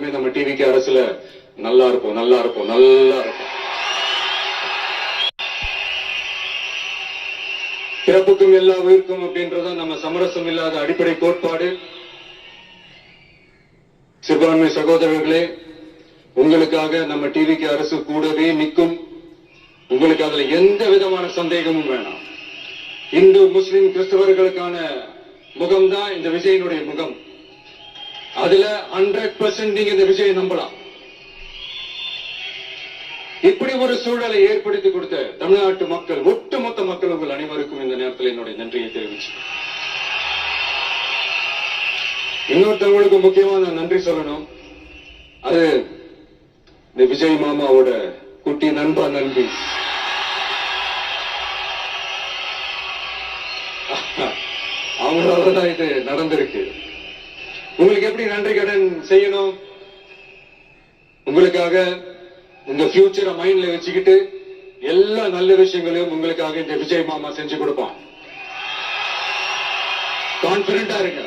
எல்லாருமே நம்ம டிவிக்கு அரசுல நல்லா இருப்போம், நல்லா இருப்போம், நல்லா இருப்போம். பிறப்புக்கும் எல்லா உயிருக்கும் அப்படின்றத நம்ம சமரசம் இல்லாத அடிப்படை கோட்பாடு. சிறுபான்மை சகோதரர்களே, உங்களுக்காக நம்ம டிவிக்கு அரசு கூடவே நிற்கும். உங்களுக்கு அதுல எந்த விதமான சந்தேகமும் வேணாம். இந்து முஸ்லிம் கிறிஸ்தவர்களுக்கான முகம்தான் இந்த விஜயனுடைய முகம். அதுல 100% நீங்க இந்த விஜயை நம்பலாம். இப்படி ஒரு சூழலை ஏற்படுத்தி கொடுத்த தமிழ்நாட்டு மக்கள், ஒட்டுமொத்த மக்கள், உங்கள் அனைவருக்கும் இந்த நேரத்தில் என்னுடைய நன்றியை தெரிவிச்சு, இன்னொருத்தவங்களுக்கு முக்கியமா நான் நன்றி சொல்லணும். அது இந்த விஜய் மாமாவோட குட்டி நண்பா நன்றி. அவங்களாலதான் இது நடந்திருக்கு. உங்களுக்கு எப்படி நன்றி கடன் செய்யணும்? உங்களுக்காக உங்க ஃபியூச்சரை மைண்ட்ல வச்சுக்கிட்டு எல்லா நல்ல விஷயங்களையும் உங்களுக்காக இந்த விஜய் மாமா செஞ்சு கொடுப்பான். கான்பிடண்டா இருங்க.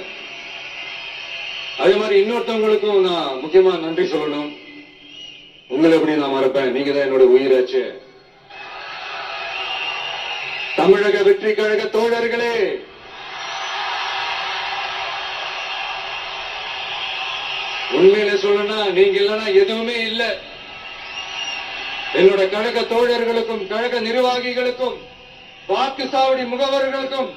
அதே மாதிரி இன்னொருத்தவங்களுக்கும் நான் முக்கியமா நன்றி சொல்லணும். உங்களை எப்படி நான் மறப்பேன்? நீங்க தான் என்னோட உயிராச்சு. தமிழக வெற்றி கழக தோழர்களே, உண்மையில சொல்லணும்னா நீங்க இல்லைன்னா எதுவுமே இல்லை. என்னோட கழக தோழர்களுக்கும் கழக நிர்வாகிகளுக்கும் வாக்கு சாவடி முகவர்களுக்கும்,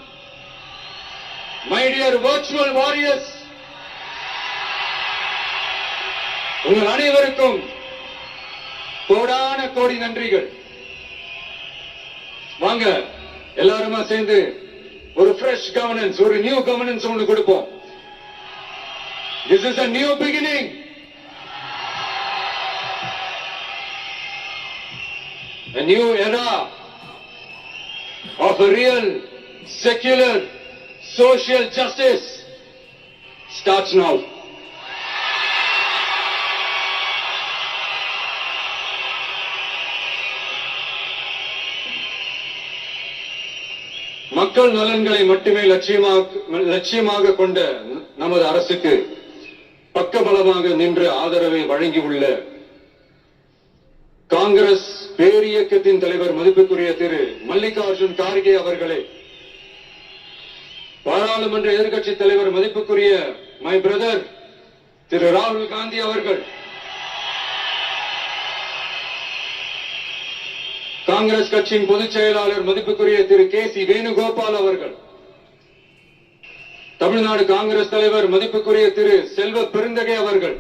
மை டியர் வர்ச்சுவல் வாரியர்ஸ், உங்கள் அனைவருக்கும் கோடான கோடி நன்றிகள். வாங்க எல்லாருமா சேர்ந்து ஒரு ஃப்ரெஷ் கவர்னன்ஸ், ஒரு நியூ கவர்னன்ஸ் ஒன்று கொடுப்போம். This is a new beginning. A new era of a real, secular, social justice starts now. மக்கள் நலன்களை மட்டுமே லட்சியமாக கொண்ட நமது அரசுக்கு பக்கபலமாக நின்று ஆதரவை வழங்கியுள்ள காங்கிரஸ் பேரியக்கத்தின் தலைவர் மதிப்புக்குரிய திரு மல்லிகார்ஜுன் கார்கே அவர்களே, பாராளுமன்ற எதிர்க்கட்சி தலைவர் மதிப்புக்குரிய மை பிரதர் திரு ராகுல் காந்தி அவர்கள், காங்கிரஸ் கட்சியின் பொதுச் செயலாளர் மதிப்புக்குரிய திரு கே.சி. வேணுகோபால் அவர்கள், தமிழ்நாடு காங்கிரஸ் தலைவர் மதிப்புக்குரிய திரு செல்வ பெருந்தகை அவர்கள்,